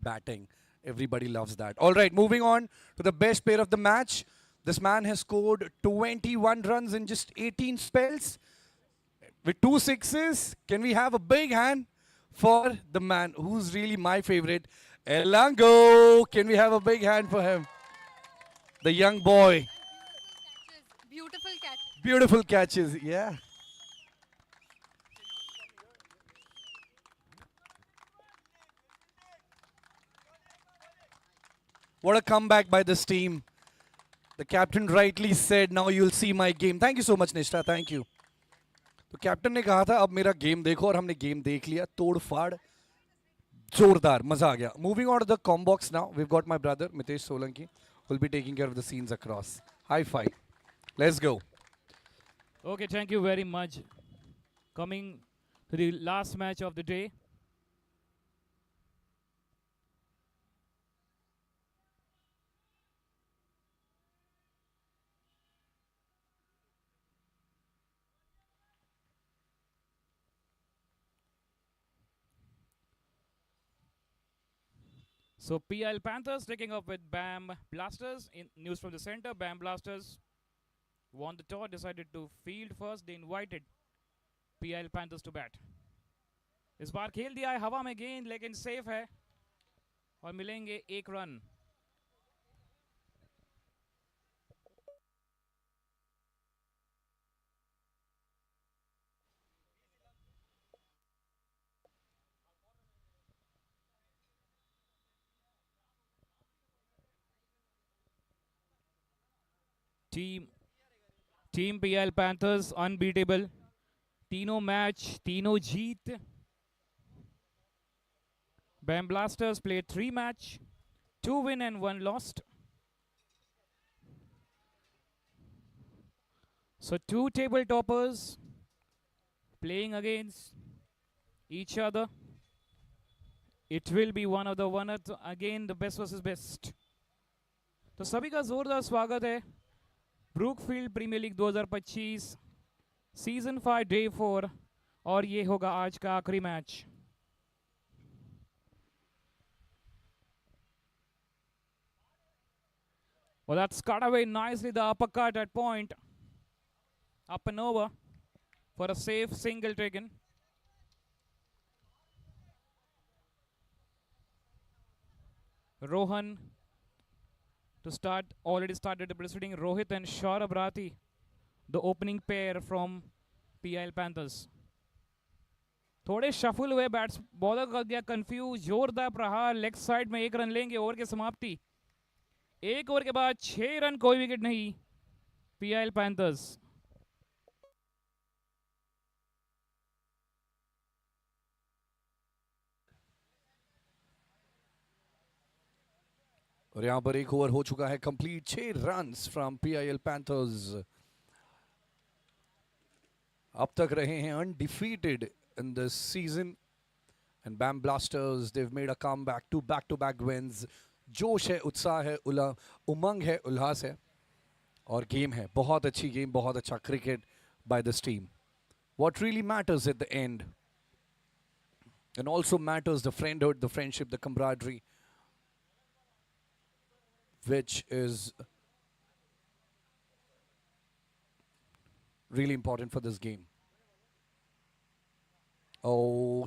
batting. Everybody loves that. All right, moving on to the best player of the match. This man has scored 21 runs in just 18 spells with 2 sixes. Can we have a big hand for the man who's really my favorite, Elango? Can we have a big hand for him? The young boy. Beautiful catch. Beautiful catches, yeah. What a comeback by this team. The captain rightly said, now you'll see my game. Thank you so much, Nishta. Thank you. तो captain ने कहा था अब मेरा game देखो और हमने game देख लिया तोड़ फाड़ जोरदार मजा आ गया moving on the combox now we got my brother Mitesh Solanki will be taking care of the scenes across high five let's go Okay, thank you very much. Coming to the last match of the day. So PL Panthers taking up with BAM Blasters. In news from the center, BAM Blasters won the toss, decided to field first. They invited PL Panthers to bat. इस बार खेल दिया है हवा में गेंद लेकिन safe है और मिलेंगे 1 run. Team PL Panthers unbeatable. तीनों मैच तीनों जीत. BAM Blasters played 3 match, 2 win and 1 lost. So 2 table toppers playing against each other. It will be one of the winners again, the best versus best. तो सभी का जोरदार स्वागत है Brookfield Premier League 2025 season 5 day 4 और ये होगा आज का आखिरी match. Well, that's cut away nicely, the uppercut at point. Up and over for a safe single taken. Rohan to start, already started the proceeding. Rohit and Shaurabh Rathi, the opening pair from PL Panthers. थोड़े shuffle हुए bats bowler कर दिया confuse जोरदार प्रहार leg side में 1 run लेंगे over की समाप्ति. 1 ओवर के बाद 6 रन कोई विकेट नहीं PL Panthers. और यहां पर 1 ओवर हो चुका है complete 6 runs from PIL panthers अब तक रहे हैं undefeated in this season and BAM Blasters they've made a comeback to back wins. जोश है उत्साह है उमंग है उल्लास है और गेम है बहुत अच्छी गेम बहुत अच्छा cricket by this team. What really matters at the end and also matters the friendhood, the friendship, the camaraderie, which is really important for this game. Oh,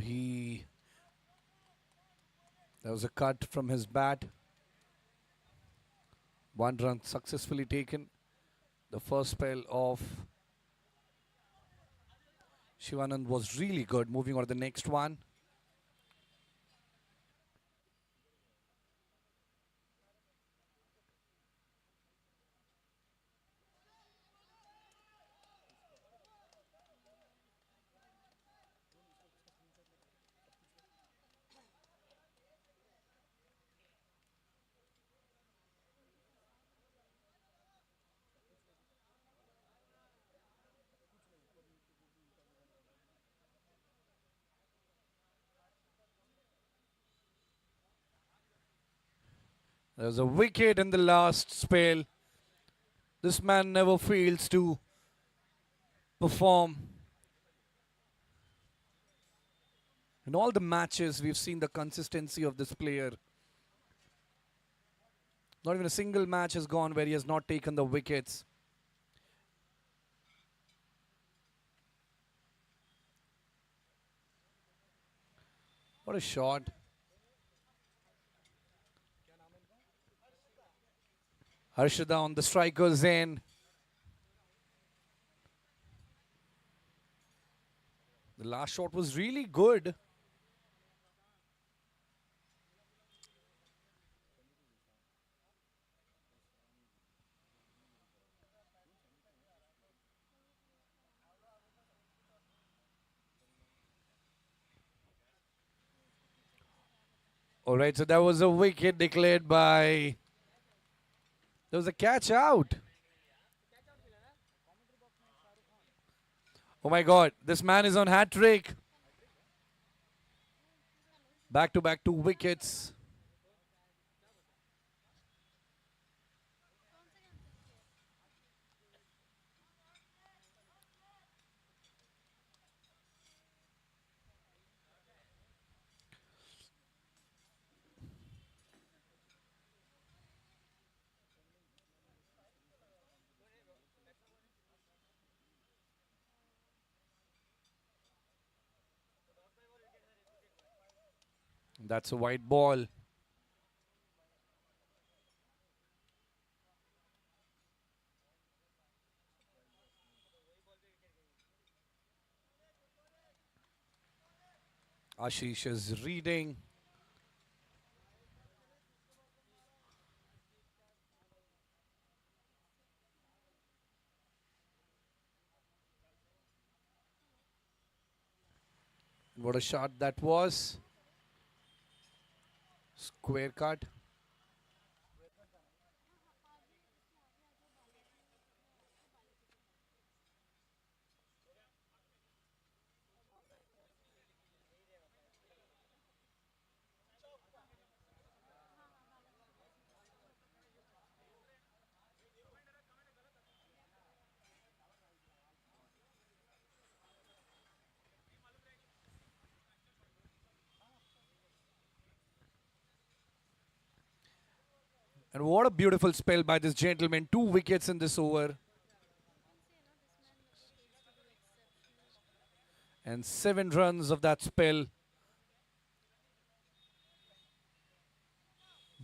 there was a cut from his bat. 1 run successfully taken. The first spell of Shivanand was really good. Moving on to the next one. There's a wicket in the last spell. This man never fails to perform. In all the matches, we've seen the consistency of this player. Not even a single match has gone where he has not taken the wickets. What a shot. Harshada on the striker's end. The last shot was really good. All right, so that was a wicket declared by. There was a catch out. Oh my God, this man is on hat trick. Back to back 2 wickets. That's a white ball. Ashish is reading. What a shot that was. Square cut. And what a beautiful spell by this gentleman. 2 wickets in this over. And 7 runs of that spell.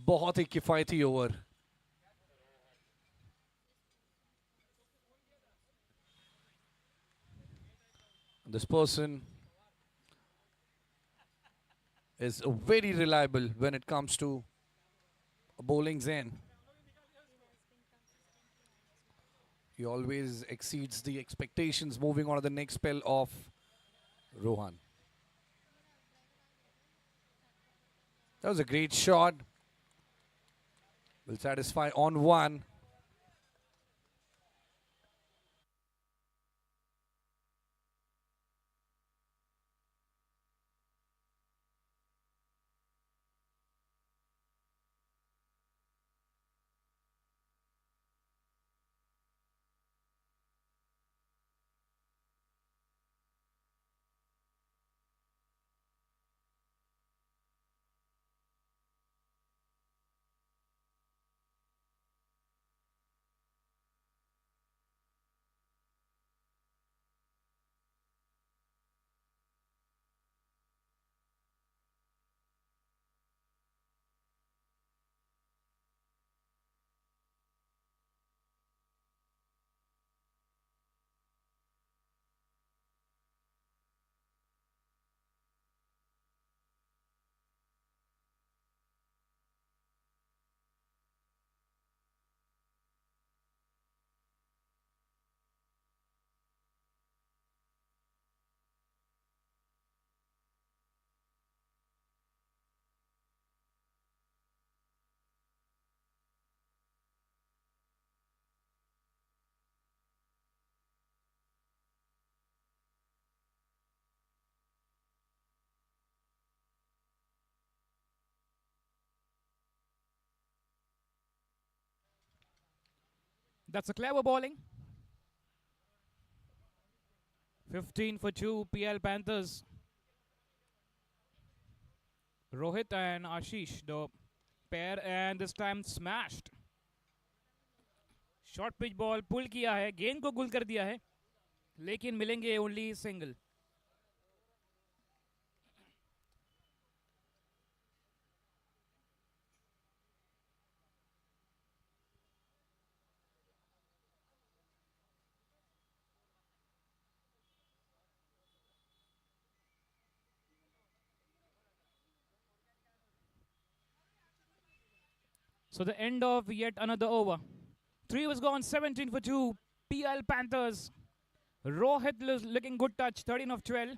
बहुत ही किफायती over. This person is very reliable when it comes to bowling's end. He always exceeds the expectations. Moving on to the next spell of Rohan. That was a great shot. Will satisfy on 1. That's a clever bowling. 15 for 2, PL Panthers. Rohit and Ashish, the pair and this time smashed. Short pitch ball pull किया है, गेंद को गुल कर दिया है, लेकिन मिलेंगे only single. So the end of yet another over. 3 was gone, 17 for 2. PL Panthers. Rohit looking good touch, 13 of 12.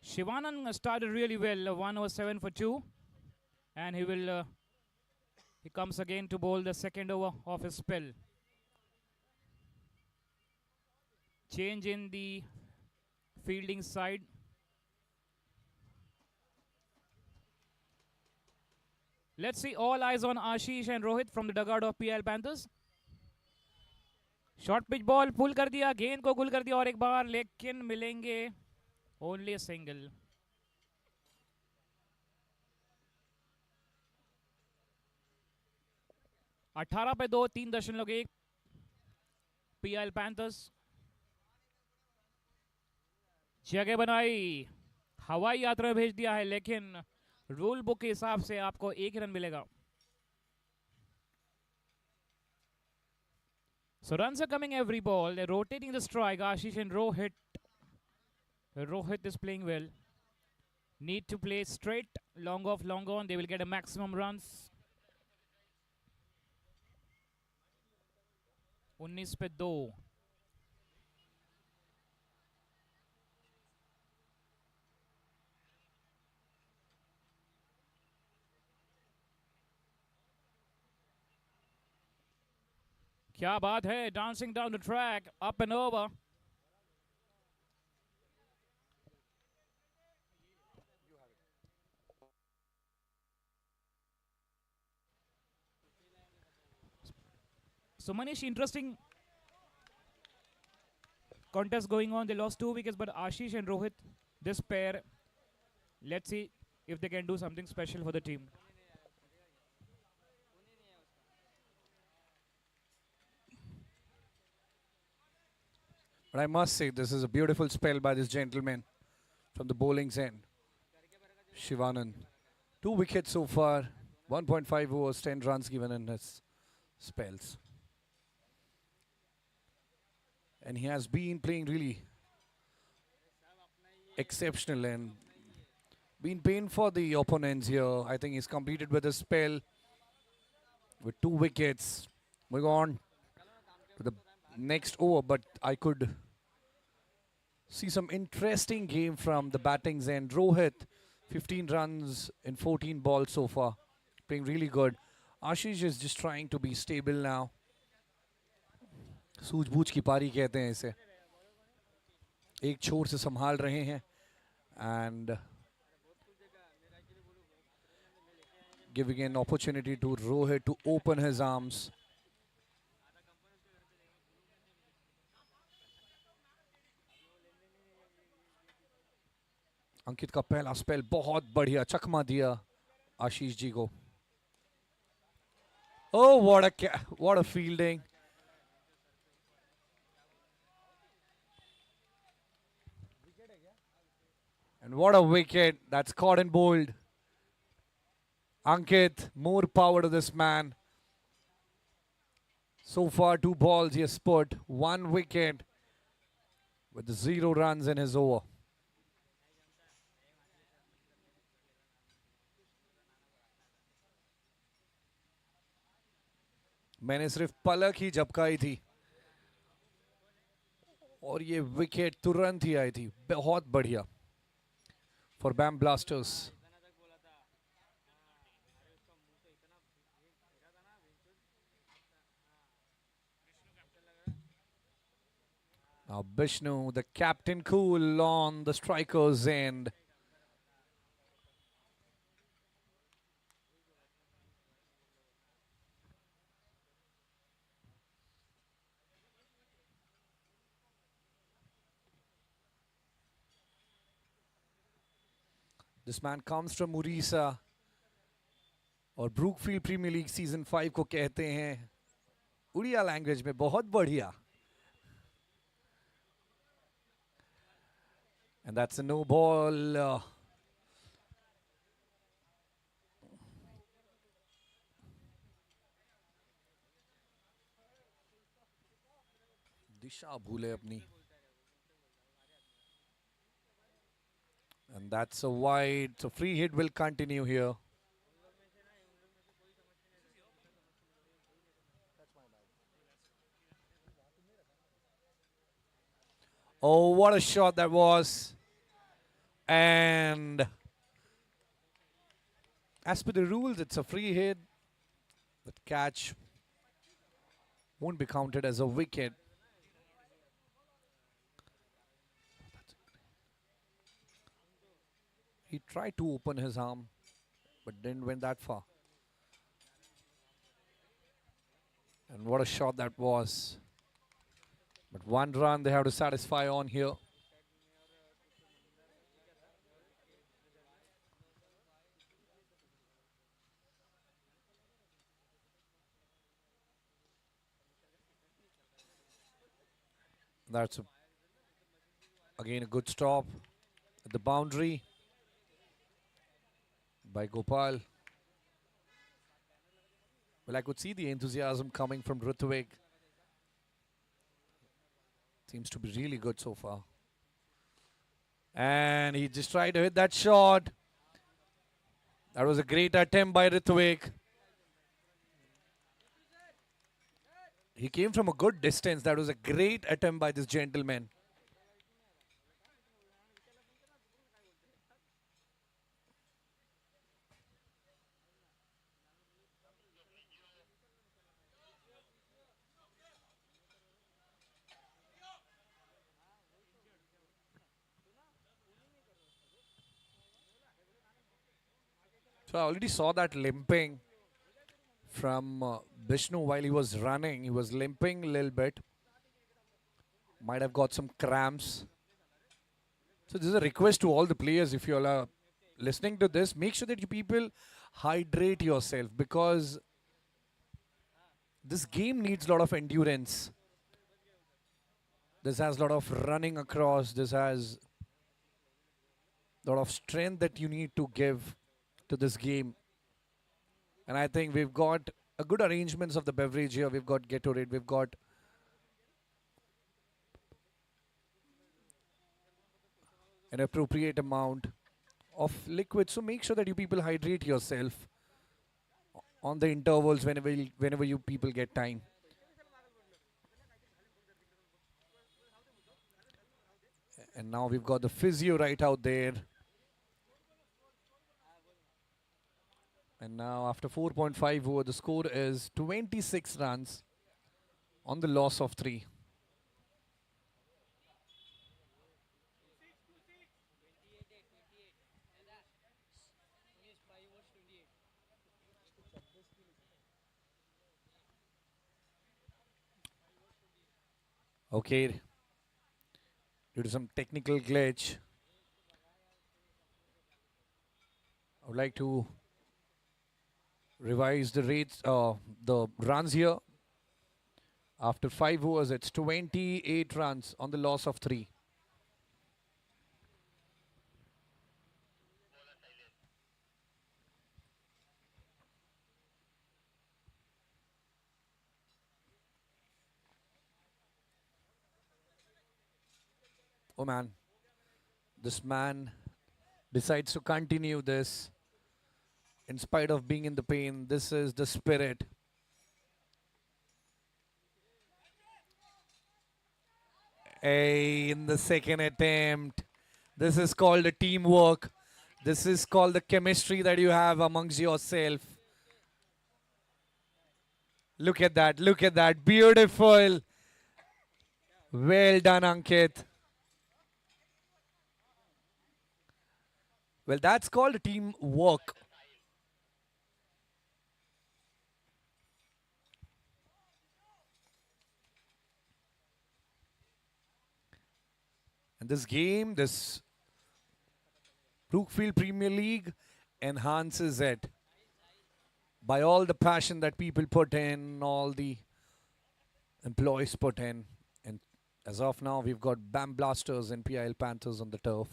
Shivanand started really well, 1 over 7 for 2. And he comes again to bowl the second over of his spell. Change in the fielding side. Let's see, all eyes on Ashish and Rohit from the dugout of PL Panthers. Short pitch ball pull कर दिया, गेंद को गुल कर दिया और एक बार, लेकिन मिलेंगे ओनली सिंगल. अठारह पे 2, 3.1 PL Panthers. जगह बनाई, हवाई यात्रा में भेज दिया है, लेकिन रूल बुक के हिसाब से आपको 1 रन मिलेगा. So runs are coming every ball. They're rotating the strike. Ashish and Rohit. Rohit is playing well. Need to play straight, long off, long on. They will get a maximum runs. 19 पे 2. क्या बात है, dancing down the track, up and over. So Manish, interesting contest going on. They lost 2 wickets, but Ashish and Rohit, this pair, let's see if they can do something special for the team. But I must say, this is a beautiful spell by this gentleman from the bowling's end. Shivanand. 2 wickets so far, 1.5 overs, 10 runs given in his spells. And he has been playing really exceptional and been pain for the opponents here. I think he's completed with a spell with 2 wickets. Moving on to the next over, but I could see some interesting game from the batting's end. Rohit, 15 runs in 14 balls so far, playing really good. Ashish is just trying to be stable now. सूझबूझ की पारी कहते हैं इसे. एक छोर से संभाल रहे हैं and giving an opportunity to Rohit to open his arms. अंकित का पहला स्पेल बहुत बढ़िया, चकमा दिया आशीष जी को. Oh, what a fielding. And what a wicket. That's caught and bowled. Ankit, more power to this man. So far, 2 balls he has put, 1 wicket with 0 runs in his over. मैंने सिर्फ पलक ही झपकाई थी और ये wicket तुरंत ही आई थी. बहुत बढ़िया for BAM Blasters. Now Bishnu, the captain, cool on the striker's end. This man comes from Orissa. और ब्रूकफील्ड प्रीमियर लीग सीजन 5 को कहते हैं उड़िया लैंग्वेज में बहुत बढ़िया. And that's a no ball. दिशा भूले अपनी. And that's a wide. So free hit will continue here. Oh, what a shot that was. And as per the rules, it's a free hit. But catch won't be counted as a wicket. He tried to open his arm, but didn't went that far. And what a shot that was. But 1 run they have to satisfy on here. That's again a good stop at the boundary by Gopal. Well, I could see the enthusiasm coming from Rutvik. Seems to be really good so far. And he just tried to hit that shot. That was a great attempt by Rutvik. He came from a good distance. That was a great attempt by this gentleman. So I already saw that limping from Vishnu while he was running. He was limping a little bit. Might have got some cramps. So this is a request to all the players. If you're listening to this, make sure that you people hydrate yourself, because this game needs a lot of endurance. This has a lot of running across. This has a lot of strength that you need to give to this game. And I think we've got a good arrangements of the beverage here. We've got Gatorade. We've got an appropriate amount of liquid. So make sure that you people hydrate yourself on the intervals whenever you people get time. And now we've got the physio right out there. And now after 4.5 over, the score is 26 runs on the loss of 3. Okay, due to some technical glitch, I would like to revise the rates, the runs here. After 5 overs, it's 28 runs on the loss of 3. Oh man, this man decides to continue this in spite of being in the pain. This is the spirit. In the second attempt, this is called a teamwork. This is called the chemistry that you have amongst yourself. Look at that, look at that. Beautiful. Well done, Ankit. Well, that's called teamwork. And this game, this Brookfield Premier League enhances it. by all the passion that people put in, all the employees put in. And as of now, we've got BAM Blasters and PIL Panthers on the turf.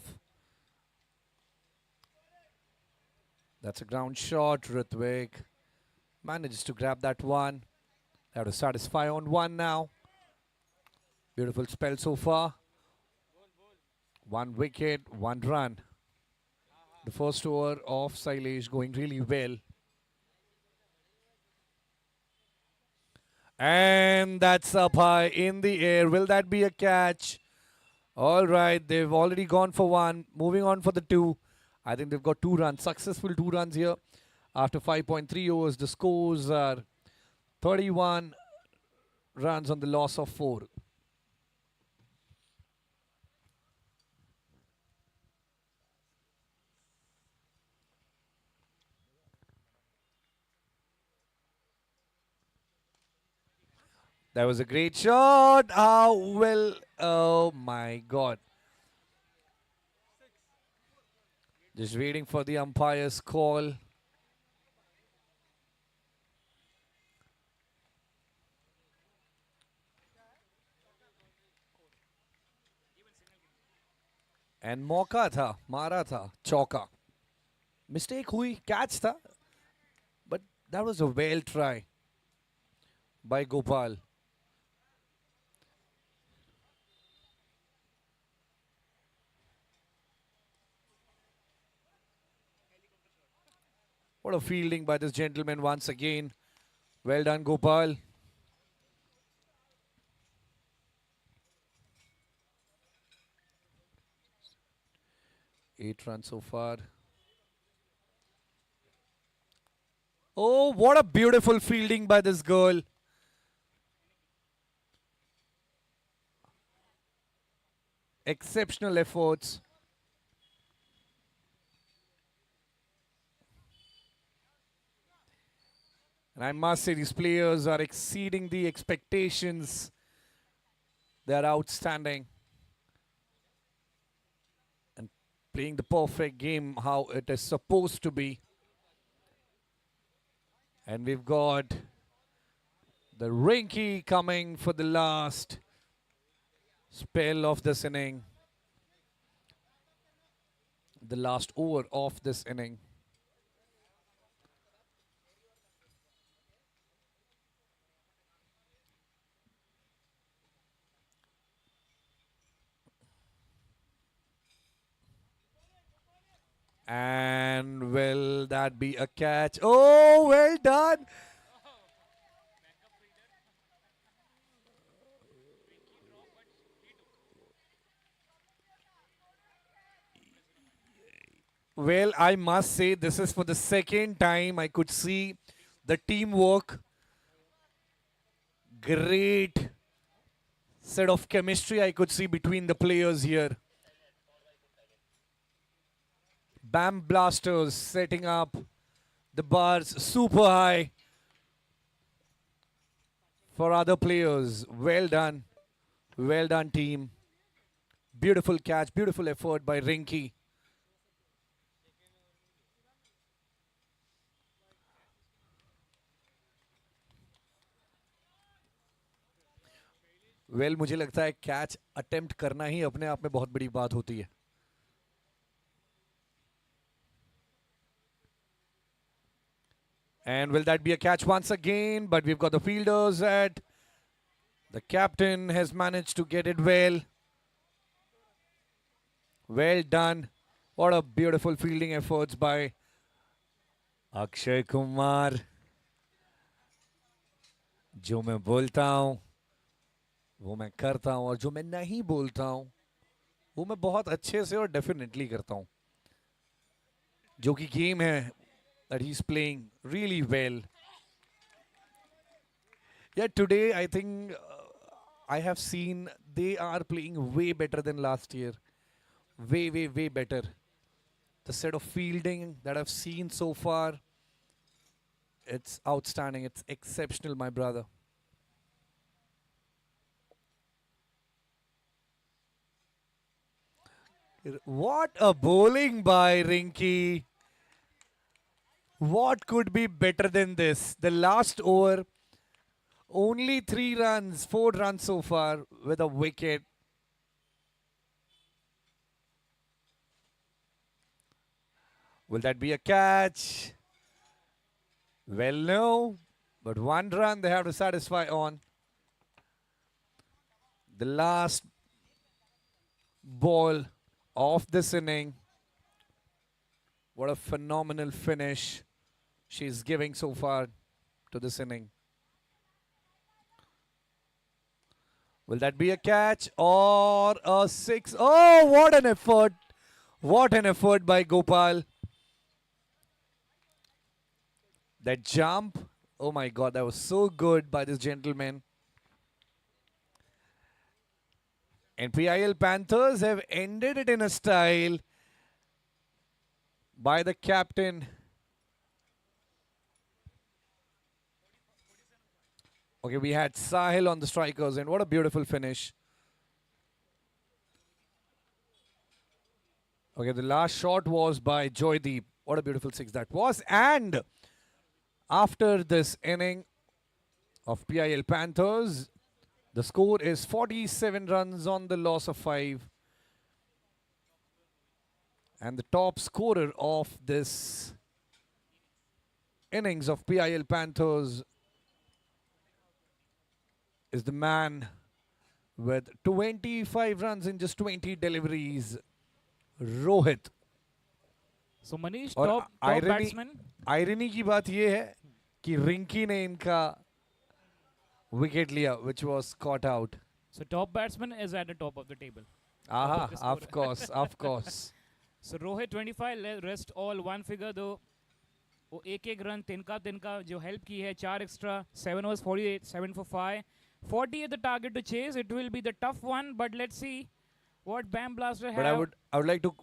That's a ground shot. Ritvik manages to grab that one. Have to satisfy on one now. Beautiful spell so far. 1 wicket, 1 run. The first over of Sailesh going really well. And that's up high in the air. Will that be a catch? All right, they've already gone for one. Moving on for the two. I think they've got 2 runs. Successful 2 runs here. After 5.3 overs, the scores are 31 runs on the loss of 4. That was a great shot. How well? Oh my God. Just waiting for the umpire's call. And मौका था, मारा था, चौका. Mistake हुई, catch था. But that was a well try by Gopal. What a fielding by this gentleman once again. Well done, Gopal. Eight runs so far. Oh, what a beautiful fielding by this girl. Exceptional efforts. And I must say, these players are exceeding the expectations. They are outstanding. And playing the perfect game how it is supposed to be. And we've got the Rinky coming for the last spell of this inning. The last over of this inning. And will that be a catch? Oh, well done. Well, I must say this is for the second time I could see the teamwork. Great set of chemistry I could see between the players here. BAM Blasters setting up the bars super high for other players. Well done. Well done, team. Beautiful catch, beautiful effort by Rinky. Well मुझे लगता है catch attempt करना ही अपने आप में बहुत बड़ी बात होती है. And will that be a catch once again? But we've got the fielders at. The captain has managed to get it well. Well done. What a beautiful fielding efforts by Akshay Kumar. जो मैं बोलता हूँ वो मैं करता हूँ और जो मैं नहीं बोलता हूँ वो मैं बहुत अच्छे से और डेफिनेटली करता हूँ. जो कि गेम है that he's playing really well. Yeah, today I think I have seen they are playing way better than last year. Way, way, way better. The set of fielding that I've seen so far, it's outstanding. It's exceptional, my brother. What a bowling by Rinky. What could be better than this? The last over, only 3 runs, 4 runs so far with a wicket. Will that be a catch? Well, no. But 1 run they have to satisfy on. The last ball of this inning. What a phenomenal finish she's giving so far to this inning. Will that be a catch or a six? Oh, what an effort! What an effort by Gopal. That jump, oh my god, that was so good by this gentleman. And PIL Panthers have ended it in a style by the captain. Okay, we had Sahil on the strikers, and what a beautiful finish. Okay, the last shot was by Joydeep. What a beautiful six that was. And after this inning of PIL Panthers, the score is 47 runs on the loss of 5. And the top scorer of this innings of PIL Panthers is the man with 25 runs in just 20 deliveries, Rohit. So Manish, और top batsman. Irony की बात ये है कि रिंकी ने इनका wicket लिया, which was caught out. So top batsman is at the top of the table. Aha, this of score. course, of course. So Rohit 25, rest all one figure though. वो एक रन तिनका जो help की है, 4 extra, 7 overs 48, 7 for 5. 40 is the target to chase. It will be the tough one, but let's see what Bam Blaster But I would like to,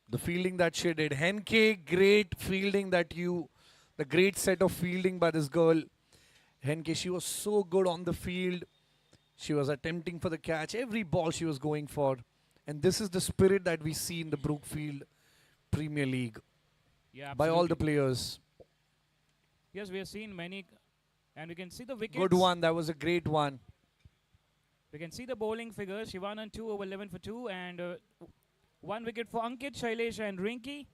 the fielding that she did. Henke, great fielding the great set of fielding by this girl. Henke, she was so good on the field. She was attempting for the catch. Every ball she was going for. And this is the spirit that we see in the Brookfield Premier League Yeah, by all the absolutely. players. Yes, we have seen many, and we can see the wickets. Good one. That was a great one. We can see the bowling figures. Shivanan 2 over 11 for 2, and 1 wicket for Ankit, Shailesh, and Rinky.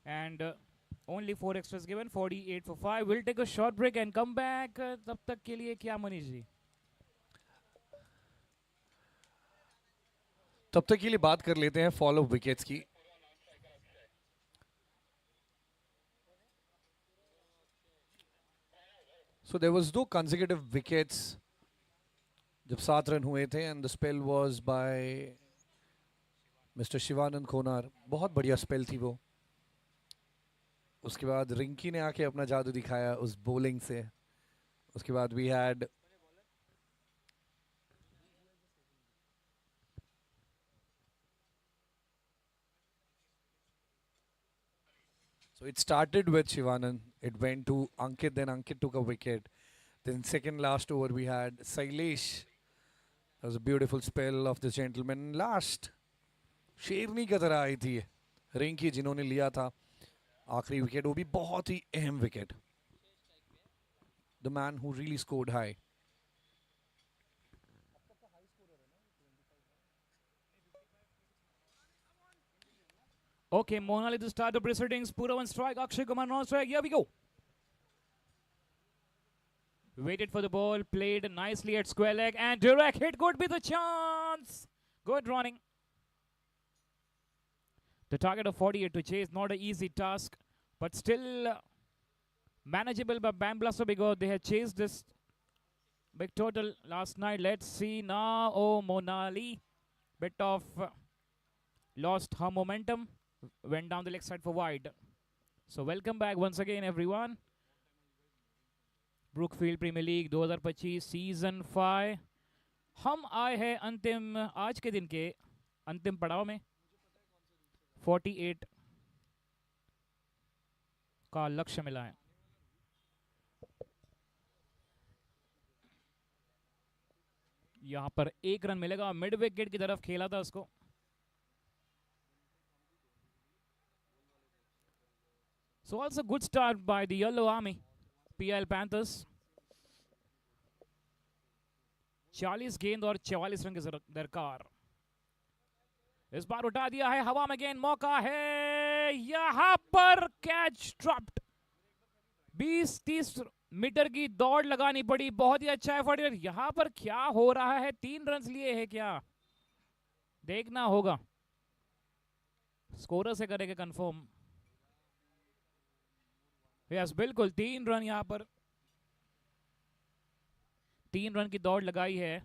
And only 4 extras given, 48 for 5. We'll take a short break and come back. तब तक के लिए क्या मनीष जी? तब तक के लिए बात कर लेते हैं फॉल ऑफ विकेट्स की. So there was no consecutive wickets जब 7 रन हुए थे, and the spell was by Mr. Shivanand Konar. बहुत बढ़िया स्पेल थी वो. उसके बाद रिंकी ने आके अपना जादू दिखाया उस बॉलिंग से. उसके बाद we had So it started with Shivanand. It went to Ankit, then Ankit took a wicket. Then second last over we had Sailesh. That was a beautiful spell of this gentleman. Last, शेरनी की तरह आई थी रिंकी जिन्होंने लिया था आखिरी wicket, वो भी बहुत ही अहम wicket. The man who really scored high. Okay, Monali to start the proceedings. Pura on strike, Akshay Kumar on strike. Here we go. Waited for the ball, played nicely at square leg, and direct hit could be the chance. Good running. The target of 48 to chase, not an easy task, but still manageable by Bam Blaster because they had chased this big total last night. Let's see now. Oh, Monali, bit of lost her momentum, went down the leg side for wide. So welcome back once again, everyone. Brookfield Premier League 2025 season 5. हम आए हैं अंतिम आज के दिन के अंतिम पड़ाव में. 48 का लक्ष्य मिला है. यहां पर 1 रन मिलेगा. मिड विकेट की तरफ खेला था उसको. So also good start by the Yellow Army, PIL Panthers. 40 गेंद और 44 रन की दरकार. इस बार उठा दिया है हवा में गेंद, मौका है यहां पर, कैच ड्रॉप्ड. 20-30 मीटर की दौड़ लगानी पड़ी, बहुत ही अच्छा एफर्ट. यहां पर क्या हो रहा है, 3 रन लिए हैं क्या, देखना होगा. स्कोरर से करेंगे कंफर्म. यस बिल्कुल 3 रन यहां पर, 3 रन की दौड़ लगाई है.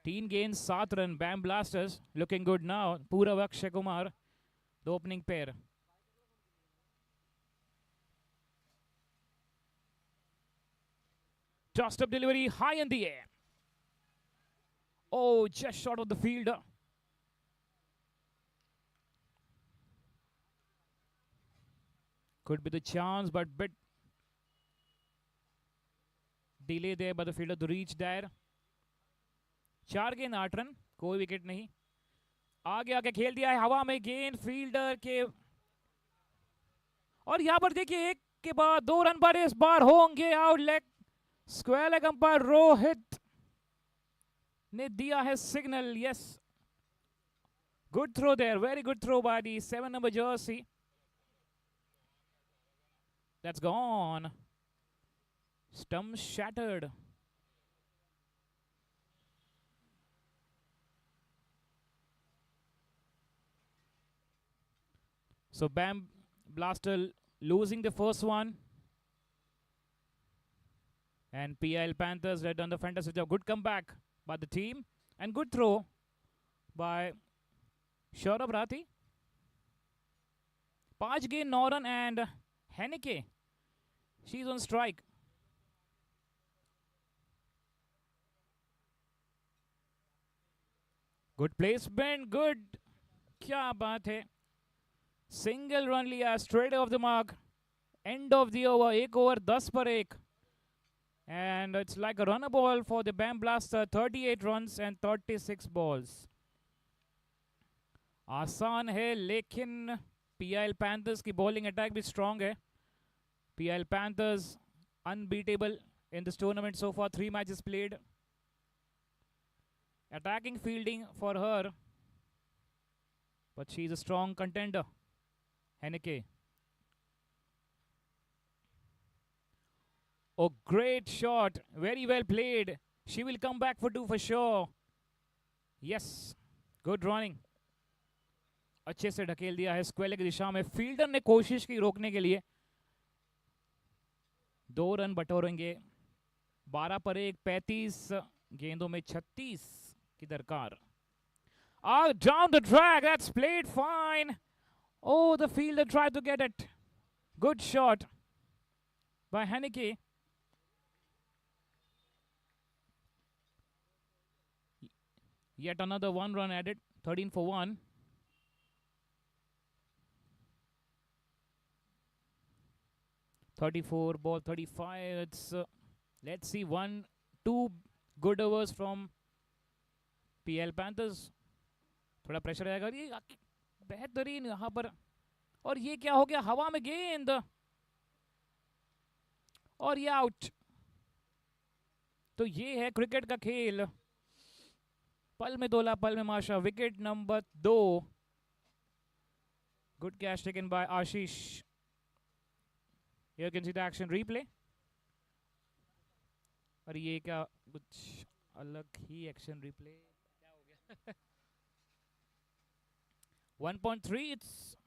3 गेंद 7 रन. Bam blasters looking good now. Purav Akshay Kumar the opening pair. Tossed up delivery high in the air. Oh, just short of the fielder. Could be the chance, but bit delay there by the fielder to reach there. 4 गेंद 8 run, कोई wicket नहीं. आगे आगे खेल दिया है हवा में गेंद फील्डर के, और यहां पर देखिए एक के बाद 2 रन पर इस बार होंगे out. Leg square leg umpire Rohit ने दिया है signal. Yes, good throw there, very good throw by the 7 number jersey. That's gone. Stump shattered. So Bam Blaster losing the first one. And PIL Panthers had done the fantastic job. Good comeback by the team. And good throw by Shaurabh Rathi. 5 गेंद 9 run and Heneke, she's on strike. Good placement, good. क्या बात है. Single run लिया straight off the mark. End of the over. 1 over 10 पर 1. And it's like a runner ball for the Bam Blaster. 38 runs and 36 balls. आसान है लेकिन PIL Panthers की bowling attack भी strong है. PIL Panthers unbeatable in this tournament so far. 3 matches played. Attacking fielding for her, but she's a strong contender. Heneke. Oh, great shot. Very well played. She will come back for 2 for sure. Yes, good running. अच्छे से ढकेल दिया है square की दिशा में. Fielder ने कोशिश की रोकने के लिए. 2 रन बटोरेंगे. 12 पर 1, 35 गेंदों में 36 की दरकार. Down the track, that's played fine. Oh, the fielder tried to get it. Good shot by Heneke. Yet another 1 run added. 13 for 1. (34 ball 35). It's let's see, 1-2 good overs from PIL Panthers. थोड़ा pressure आएगा. ये बेहतरीन यहाँ पर. और ये क्या हो गया, हवा में गेंद और ये आउट. तो ये है क्रिकेट का खेल. पल में तोला पल में माशा. Wicket number 2. Good catch taken by Ashish. Here you can see the action replay. और ये क्या कुछ अलग ही एक्शन रिप्ले क्या हो गया. 1.3. It's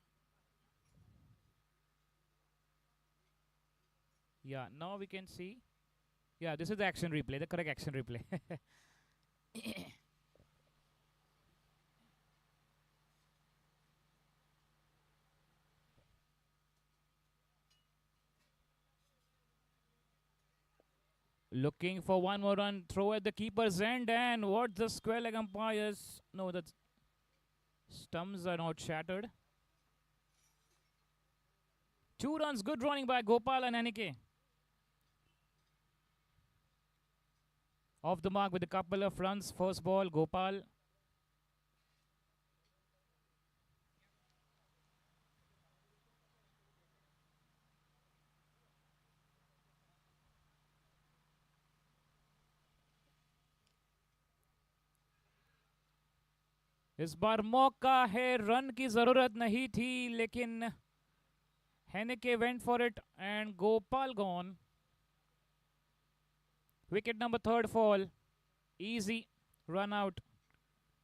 yeah, now we can see. Yeah, this is the action replay, the correct action replay. Looking for 1 more run. Throw at the keeper's end. And what the square leg umpires. No, the stumps are not shattered. 2 runs. Good running by Gopal and Heneke. Off the mark with a couple of runs. First ball, Gopal. इस बार मौका है, run की जरूरत नहीं थी, लेकिन Heneke went for it and Gopal gone. Wicket number third fall. Easy run out.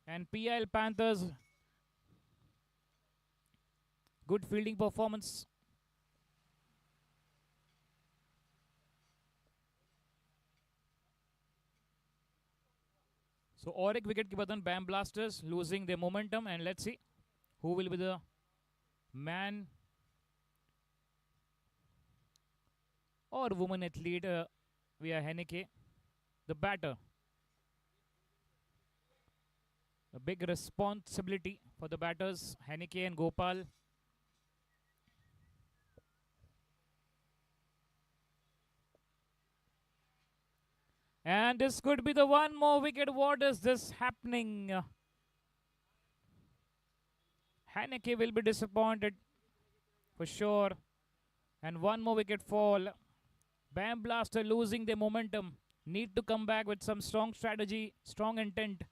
And PL Panthers, good fielding performance. So और एक विकेट के बदन Bam Blasters losing their momentum, and let's see who will be the man or woman athlete via Heneke, the batter. A big responsibility for the batters, Heneke and Gopal. And this could be the one more wicket. What is this happening? Heneke will be disappointed for sure. And one more wicket fall. Bam Blaster losing their momentum. Need to come back with some strong strategy, strong intent.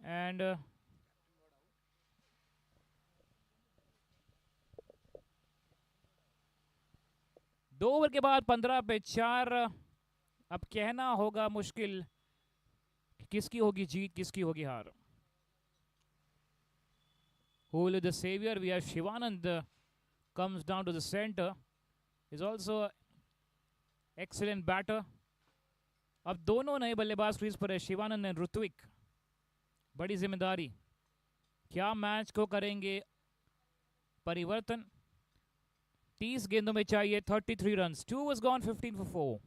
And दो over के बाद 15 पे 4. अब कहना होगा मुश्किल कि किसकी होगी जीत, किसकी होगी हार. Who will be the savior? We have Shivanand comes down to the center. Is also excellent batter. अब दोनों नए बल्लेबाज क्रीज पर है, शिवानंद एंड ऋत्विक. बड़ी जिम्मेदारी. क्या मैच को करेंगे परिवर्तन? 30 गेंदों में चाहिए 33 runs. 2 was gone, 15 for 4.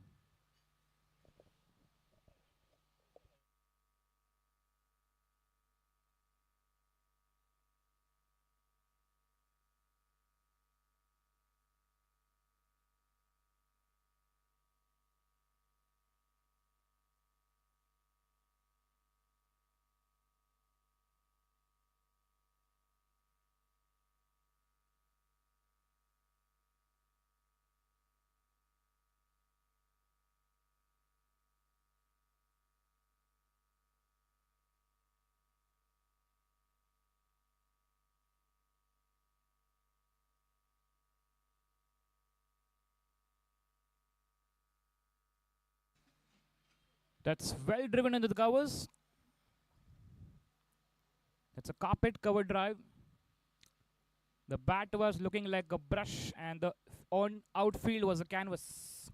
That's well driven into the covers. That's a carpet cover drive. The bat was looking like a brush, and the on outfield was a canvas.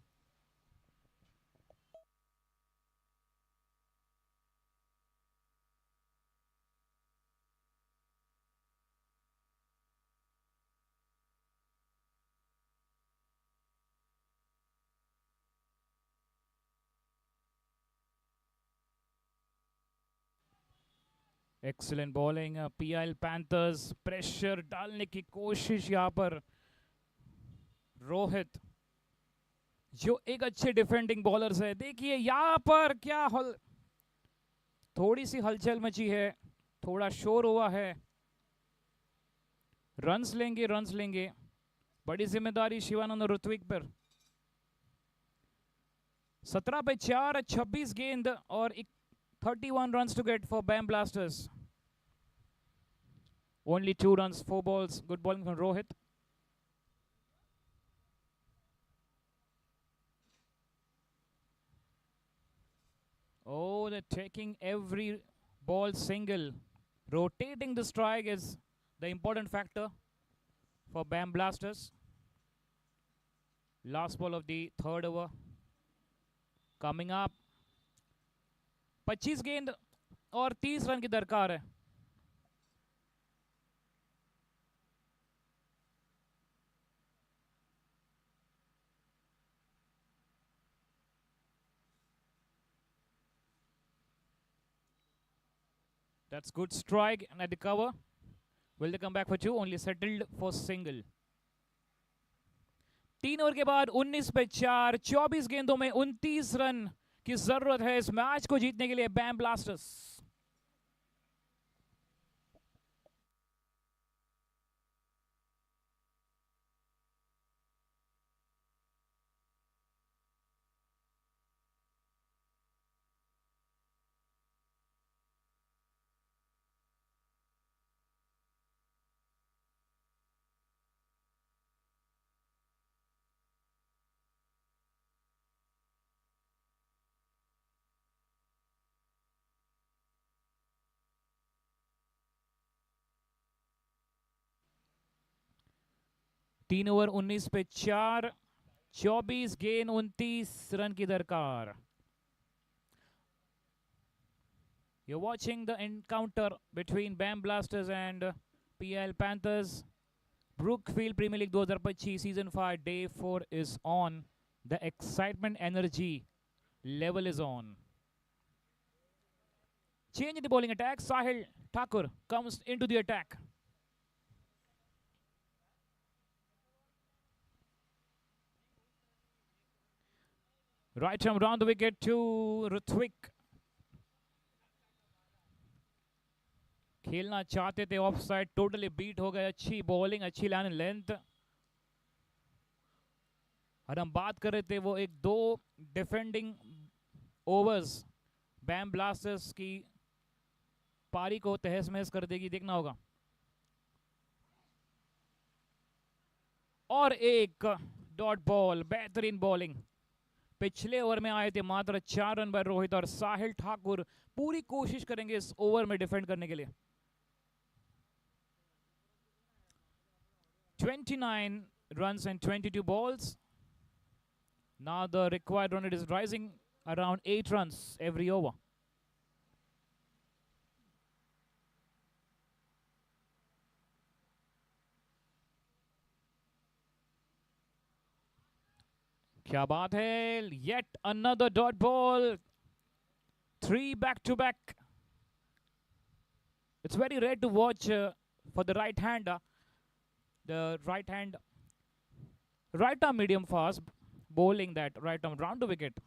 Excellent bowling. PIL Panthers pressure डालने की कोशिश यहाँ पर. रोहित जो एक अच्छे defending bowlers है. देखिए यहाँ पर क्या थोड़ी सी हलचल मची है, थोड़ा शोर हुआ है. रन्स लेंगे, रन्स लेंगे. बड़ी जिम्मेदारी शिवानंद और ऋत्विक पर. 17 पे 4, 26 गेंद और 31 runs to get for Bam Blasters. Only 2 runs, 4 balls. Good bowling from Rohit. Oh, they're taking every ball single. Rotating the strike is the important factor for Bam Blasters. Last ball of the third over. Coming up. 25 गेंद और 30 run की दरकार है. That's good strike and at the cover. Will they come back for 2? Only settled for single. 3 over के बाद 19 पे 4, 24 गेंदों में 29 रन की जरूरत है इस मैच को जीतने के लिए बैम ब्लास्टर्स. 3 ओवर 19 पे 4, 24 गेंद 29 रन की दरकार. You're watching the encounter between Bam Blasters and PL Panthers. Brookfield Premier League 2025 Season 5 Day 4 is on. The excitement energy level is on. Change in the bowling attack. Sahil Thakur comes into the attack. Right arm round the wicket to Ruthwik. खेलना चाहते थे of side, totally beat हो गए. अच्छी bowling, अच्छी line length. और हम बात कर रहे थे वो एक दो डिफेंडिंग ओवर्स बैम ब्लास्टर्स की पारी को तहस महस कर देगी, देखना होगा. और एक डॉट बॉल, बेहतरीन बॉलिंग. पिछले ओवर में आए थे मात्र 4 रन बाय रोहित, और साहिल ठाकुर पूरी कोशिश करेंगे इस ओवर में डिफेंड करने के लिए. 29 runs and 22 balls. Now the required run rate is rising around 8 runs every over. क्या बात है, yet another dot ball. 3 back to back. It's very rare to watch for the right hander. The right arm medium fast bowling that right arm round the wicket.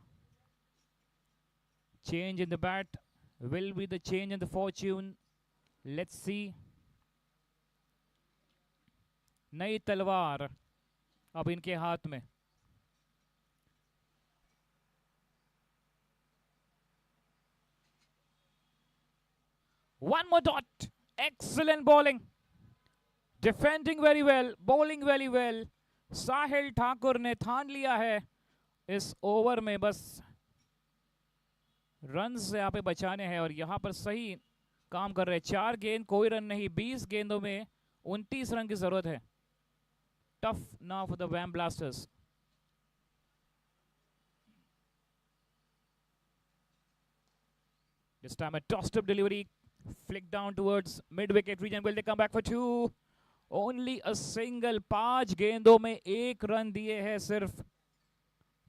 Change in the bat will be the change in the fortune. Let's see. नई तलवार अब इनके हाथ में. One more dot. Excellent bowling. Defending very well, bowling very well. साहिल ठाकुर ने ठान लिया है इस ओवर में बस रन्स यहाँ पे बचाने हैं, और यहाँ पर सही काम कर रहे हैं. 4 गेंद कोई रन नहीं, 20 गेंदों में 29 रन की जरूरत है. Tough now for the bam blasters. This time a tossed up delivery, flick down towards mid wicket region. Will they come back for 2? Only a single. 5 गेंदों में 1 रन दिए हैं सिर्फ.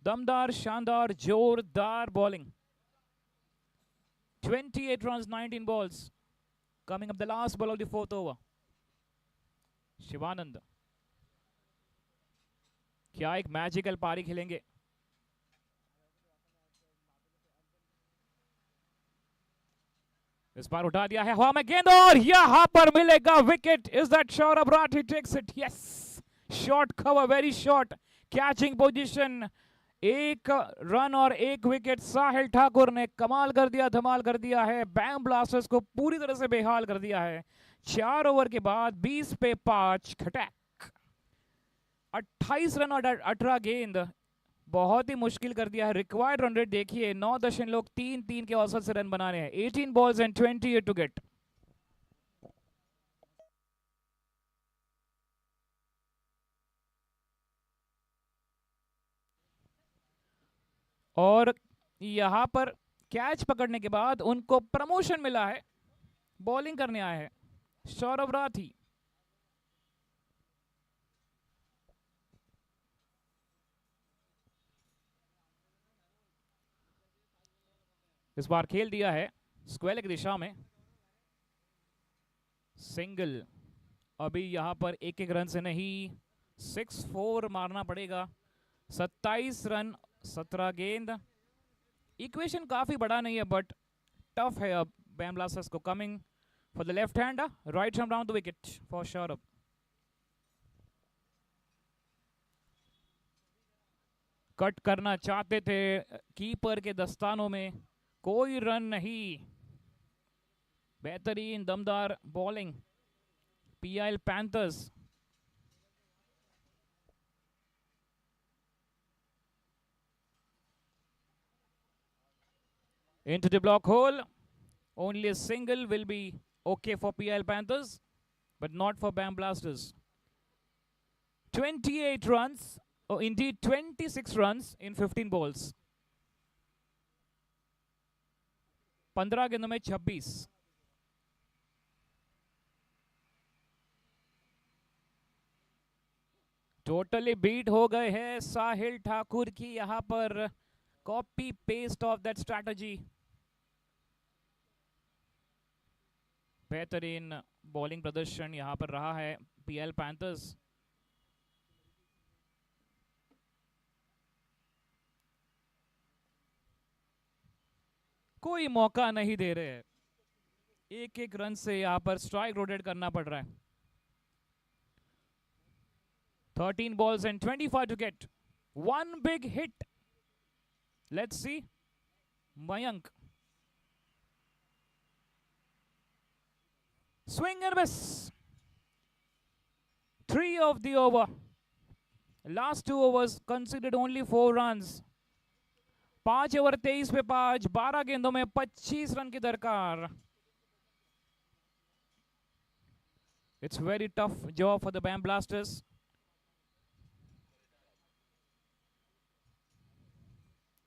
दमदार, शानदार, जोरदार bowling. 28 runs, 19 balls. Coming up the last ball of the 4th over. Shivanand क्या एक मैजिकल पारी खेलेंगे. इस बार उठा दिया है हवा में गेंद, और यहां पर मिलेगा wicket. Is that Saurabh Rathi takes it? Yes. Short cover, very short catching position. 1 run और 1 विकेट. साहिल ठाकुर ने कमाल कर दिया, धमाल कर दिया है. बैम ब्लास्टर्स को पूरी तरह से बेहाल कर दिया है. 4 ओवर के बाद 20 पे 5 खटैक. 28 रन और 18 गेंद, बहुत ही मुश्किल कर दिया है. रिक्वायर्ड रन रेट देखिए 9.33 के औसत से रन बनाने हैं. 18 balls and 28 to get. और यहां पर कैच पकड़ने के बाद उनको प्रमोशन मिला है. बॉलिंग करने आए हैं सौरभ राठी. इस बार खेल दिया है स्क्वेयर की दिशा में. सिंगल. अभी यहां पर 1-1 रन से नहीं, 6-4 मारना पड़ेगा. 27 रन 17 गेंद. इक्वेशन काफी बड़ा नहीं है बट टफ है अब बैम ब्लास्टर्स को. Coming for the left hand, right hand round the wicket for Saurabh. Cut करना चाहते थे कीपर के दस्तानों में, कोई रन नहीं. बेहतरीन दमदार bowling PIL panthers. Into the block hole. Only a single will be okay for PIL Panthers, but not for Bam Blasters. 28 runs, or indeed 26 runs in 15 balls. 15 गेंदों में 26. टोटली बीट हो गए हैं साहिल ठाकुर की यहां पर. Copy paste of that strategy. बेहतरीन bowling प्रदर्शन यहां पर रहा है पीएल पैंथर्स. कोई मौका नहीं दे रहे. एक एक रन से यहां पर स्ट्राइक रोटेट करना पड़ रहा है. 13 balls and 25 to get. One big hit. Let's see. Mayank. Swing and miss. 3 of the over. Last 2 overs conceded only 4 runs. 5 over 23 पे 5. 12 गेंदों में 25 रन की दरकार. It's very tough job for the BAM Blasters.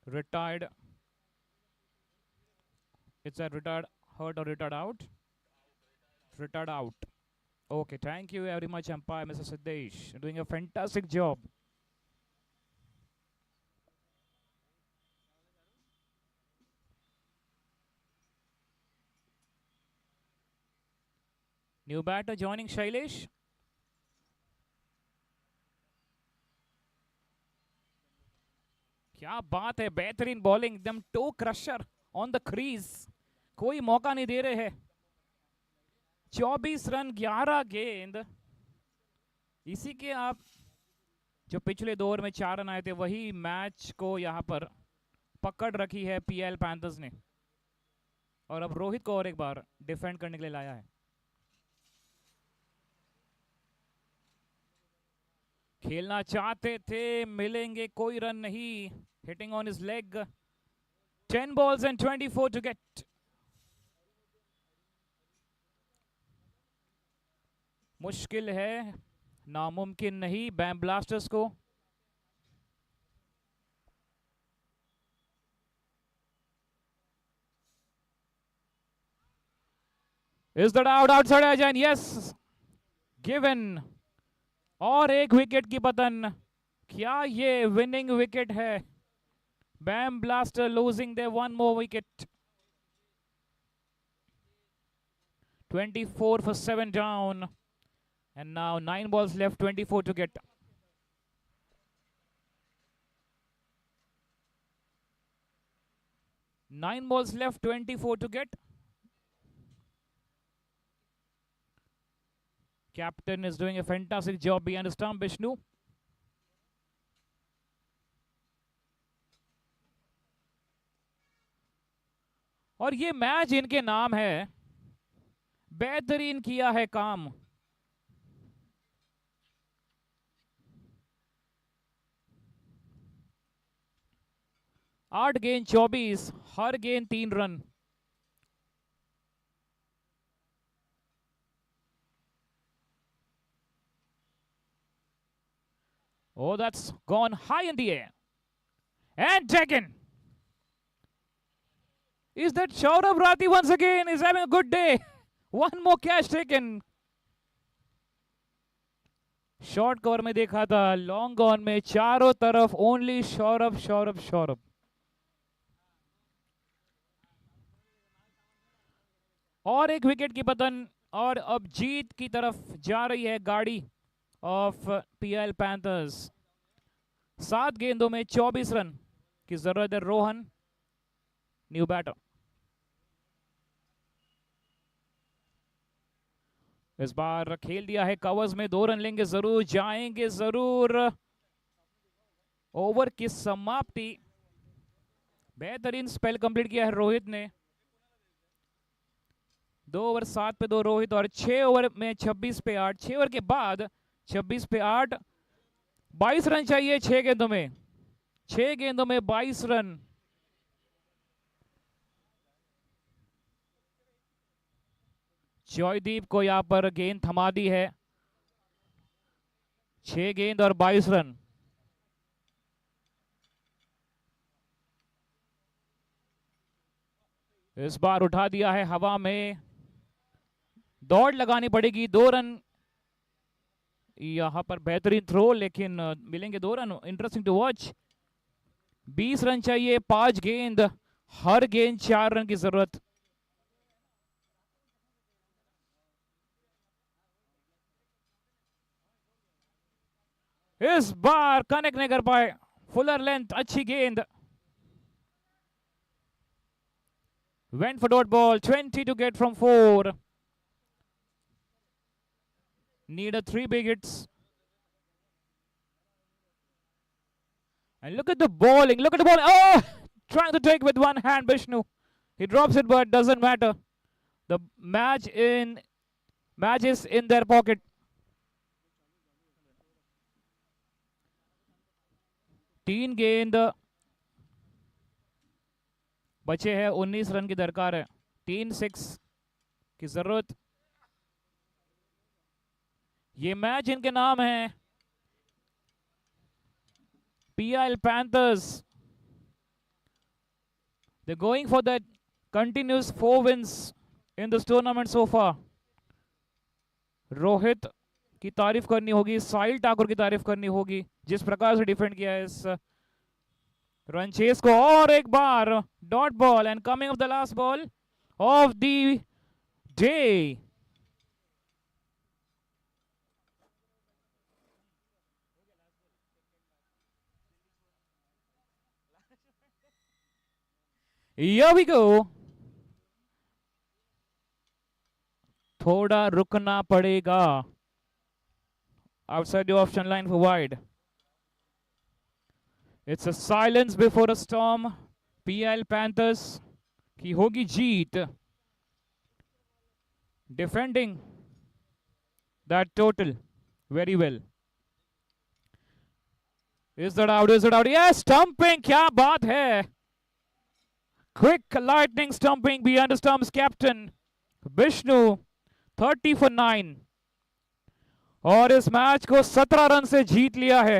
Retired. It's a retired hurt or retired out? Retired out. Okay, thank you very much, umpire Mr. Siddesh. You're doing a fantastic job. New batter joining Shailesh. क्या बात है. बेहतरीन bowling. एकदम toe crusher on the crease. कोई मौका नहीं दे रहे हैं. 24 रन 11 गेंद. इसी के आप जो पिछले 2 ओवर में 4 रन आए थे वही मैच को यहां पर पकड़ रखी है पीएल पैंथर्स ने. और अब रोहित को और एक बार डिफेंड करने के लिए लाया है. खेलना चाहते थे, मिलेंगे कोई रन नहीं. Hitting on his leg. 10 balls and 24 to get. मुश्किल है, नामुमकिन नहीं बैम ब्लास्टर्स को. Is that out? Outside Ajan? Yes. Given. और एक विकेट की पतन. क्या ये विनिंग विकेट है? BAM Blaster losing their one more wicket. 24 for 7 down. And now 9 balls left, 24 to get. Nine balls left, 24 to get. Captain is doing a fantastic job behind the stump, Vishnu. और ये match इनके नाम है. बेहतरीन किया है काम. आठ गेंद 24, हर गेंद 3 run. Oh, that's gone high in the air. And taken. Is that Saurabh Rathi once again is having a good day? One more catch taken. Short cover में देखा था, लॉन्ग ऑन में चारों तरफ ओनली सौरभ सौरभ सौरभ. और एक विकेट की पतन. और अब जीत की तरफ जा रही है गाड़ी ऑफ पीएल पैंथर्स. 7 गेंदों में 24 रन की जरूरत है. Rohan new batter. इस बार खेल दिया है कवर्स में. 2 रन लेंगे जरूर, जाएंगे जरूर. ओवर की समाप्ति. बेहतरीन स्पेल कंप्लीट किया है रोहित ने. 2 ओवर 7 पे 2 रोहित और 6 ओवर में 26 पे 8. 6 ओवर के बाद 26 पे 8. 22 रन चाहिए 6 गेंदों में. 6 गेंदों में 22 रन. जॉयदीप को यहां पर गेंद थमा दी है. 6 गेंद और 22 रन। इस बार उठा दिया है हवा में, दौड़ लगानी पड़ेगी। 2 रन यहां पर, बेहतरीन थ्रो, लेकिन मिलेंगे 2 run. Interesting to watch. 20 run चाहिए, 5 गेंद, हर गेंद 4 रन की जरूरत। इस बार कनेक्ट नहीं कर पाए, फुलर लेंथ, अच्छी गेंद। Went for dot ball, 20 to get from 4. Need a 3 big hits. And look at the bowling, look at the bowling. Oh! Trying to take with one hand, Vishnu. He drops it, but doesn't matter. The match is in their pocket. तीन गेंद बचे हैं, 19 run की दरकार है, 3 6 की जरूरत। ये मैच इनके नाम है PIL Panthers. They're going for that continuous 4 wins in this tournament so far. Rohit की तारीफ करनी होगी, साहिल ठाकुर की तारीफ करनी होगी, जिस प्रकार से डिफेंड किया है इस रन चेस को। और एक बार dot ball and coming of the last ball of the day. Here we go. थोड़ा रुकना पड़ेगा। Outside the option line for wide. It's a silence before a storm. PIL Panthers की होगी जीत, defending that total very well. Is that out? Is it out? Yes, stumping, क्या बात है। Quick lightning stumping behind the stumps captain Vishnu, 30 for 9, और इस match को 17 run से जीत लिया है।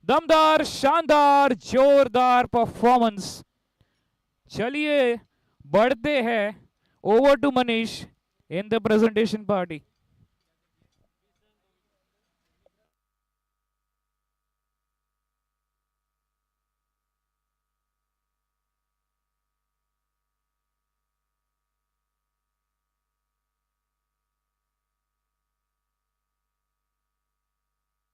दमदार, शानदार, जोरदार परफॉर्मेंस। चलिए बढ़ते हैं over to Manish in the presentation party.